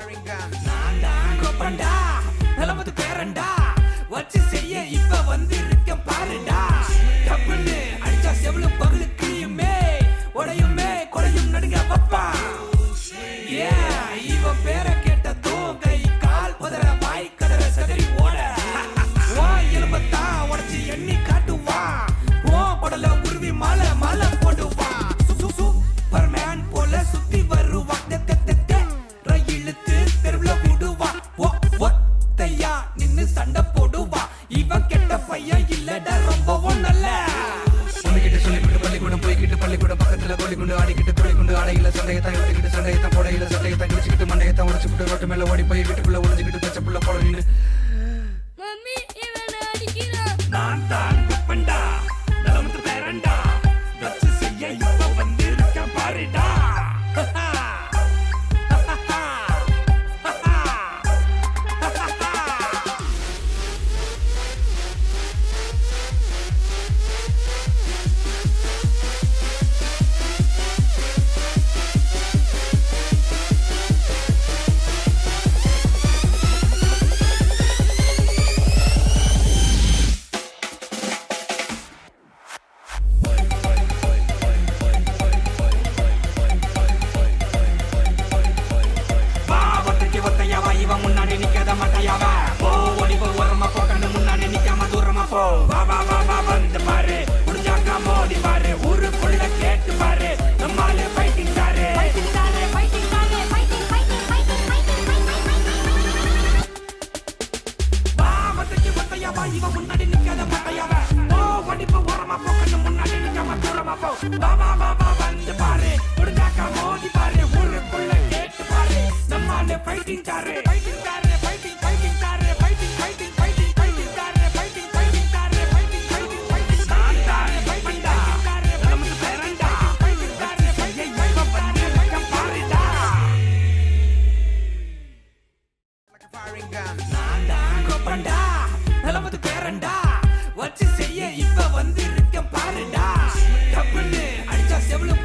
நான் தான் கோப்பண்டா நிலமது பேரண்டா வச்சு செய்ய இப்ப வந்து இருக்க பாருடா டப்புன்னு அடிச்சா செவளு பகலு கிளியுமே உடையுமே கொடையும் நடுங்க பப்பா இவன் பேரை கேட்டதும் கை கால் உதற வாய் கதற சதறி ஓட எலும்பத்தா உடச்சி எண்ணி காட்டுவா படல உருவி மலை மலை போடுவா சூப்பர்மேன் போல சுத்தி வருவா இழுத்து தெருவுல விடுவா ஒத்தையா நின்னு சண்டை போடுவா இவன் கெட்ட பையன் இல்லடா ரொம்பவும் நல்ல சொல்லிக்கிட்டு சொல்லிக்கிட்டு பள்ளிக்கூடம் போய்கிட்டு பள்ளிக்கூடம் பக்கத்துல கோழிக்குண்டு ஆடிக்கிட்டு தொழிற்குண்டு ஆடையில சண்டையத்தான் எடுத்துக்கிட்டு சண்டையத்தான் போடையில சண்டையத்தான் கிழிச்சுக்கிட்டு மண்டையத்தான் உடச்சுக்கிட்டு ரோட்டு மேல ஓடி போய் வீட்டுக்குள்ள ஒளிஞ்சுக்கிட்டு பச்சை புள்ள போல நின்று நான் தான் குப்பண்டா நிலமத்து பேரண்டா வச்சு செய்ய இப்ப வந்து இருக்க பாருடா முன்னாடி நிக்காத மாட்டையாவ போ ஓடி போ ஓரமா போ கண்ணு முன்னாடி நிக்காம தூரமா போ வா வா வா வா வந்து பாரு முடிஞ்சாக்கா மோதி பாரு ஊருக்குள்ள கேட்டு பாரு நம்மாலே ஃபைட்டிங் தாரு வா வத்தக்கி வத்தையாவா இவன் முன்னாடி நிக்காத மாட்டையாவ போ ஓடி போ ஓரமா போ கண்ணு முன்னாடி நிக்காம தூரமா போ வா வா வா வா வந்து பாரு முடிஞ்சாக்கா மோதி பாரு ஊருக்குள்ள கேட்டு பாரு நம்மாலே ஃபைட்டிங் தாரு நான் தான் கோப்பண்டா நிலமது பேரண்டா வச்சு செய்ய இப்ப வந்து இருக்க பாருடா டப்புன்னு அடிச்சா செவளு